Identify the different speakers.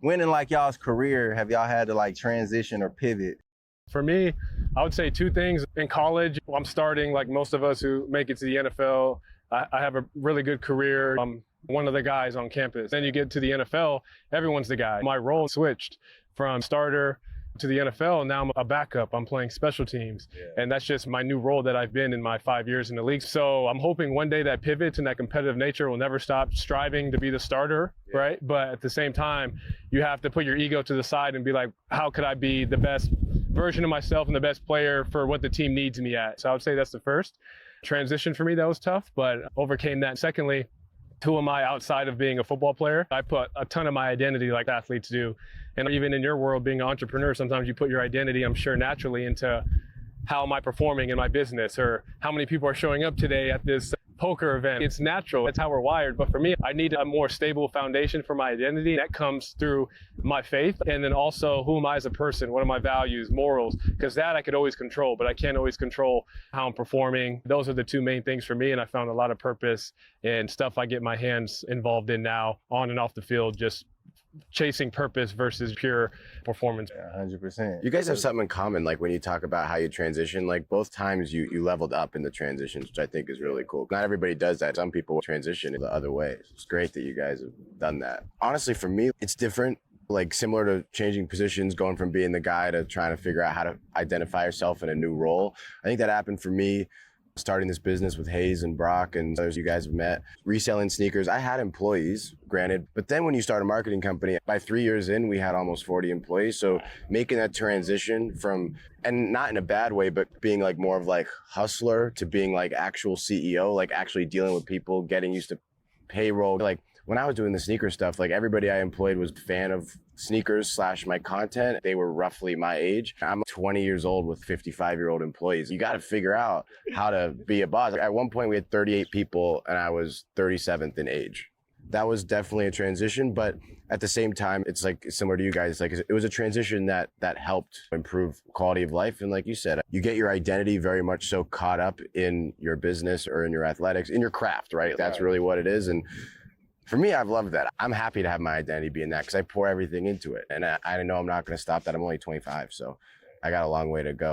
Speaker 1: When in like y'all's career have y'all had to like transition or pivot?
Speaker 2: For me, I would say two things. In college, I'm starting like most of us who make it to the NFL. I have a really good career. I'm one of the guys on campus. Then you get to the NFL, everyone's the guy. My role switched from starter to the NFL. Now I'm a backup. I'm playing special teams. Yeah. And that's just my new role that I've been in my 5 years in the league. So I'm hoping one day that pivots and that competitive nature will never stop striving to be the starter, yeah. Right? But at the same time, you have to put your ego to the side and be like, how could I be the best version of myself and the best player for what the team needs me at? So I would say that's the first transition for me. That was tough, but overcame that. Secondly, who am I outside of being a football player? I put a ton of my identity like athletes do. And even in your world, being an entrepreneur, sometimes you put your identity, I'm sure, naturally into how am I performing in my business or how many people are showing up today at this poker event. It's natural. That's how we're wired. But for me, I need a more stable foundation for my identity. That comes through my faith. And then also, who am I as a person? What are my values, morals? Because that I could always control, but I can't always control how I'm performing. Those are the two main things for me. And I found a lot of purpose in stuff I get my hands involved in now, on and off the field, just chasing purpose versus pure performance.
Speaker 1: Yeah, 100%.
Speaker 3: You guys have something in common, like when you talk about how you transition, like both times you leveled up in the transitions, which I think is really cool. Not everybody does that. Some people transition the other way. It's great that you guys have done that. Honestly, for me, it's different. Like similar to changing positions, going from being the guy to trying to figure out how to identify yourself in a new role. I think that happened for me starting this business with Hayes and Brock and others you guys have met, reselling sneakers. I had employees, granted, but then when you start a marketing company, by 3 years in, we had almost 40 employees. So making that transition from, and not in a bad way, but being like more of like hustler to being like actual CEO, like actually dealing with people, getting used to payroll. Like when I was doing the sneaker stuff, like everybody I employed was a fan of sneakers / my content. They were roughly my age. I'm 20 years old with 55-year-old employees. You got to figure out how to be a boss. At one point we had 38 people and I was 37th in age. That was definitely a transition, but at the same time, it's like similar to you guys. Like it was a transition that helped improve quality of life. And like you said, you get your identity very much so caught up in your business or in your athletics, in your craft, right? That's really what it is. And for me, I've loved that. I'm happy to have my identity be in that because I pour everything into it. And I know I'm not going to stop that. I'm only 25, so I got a long way to go.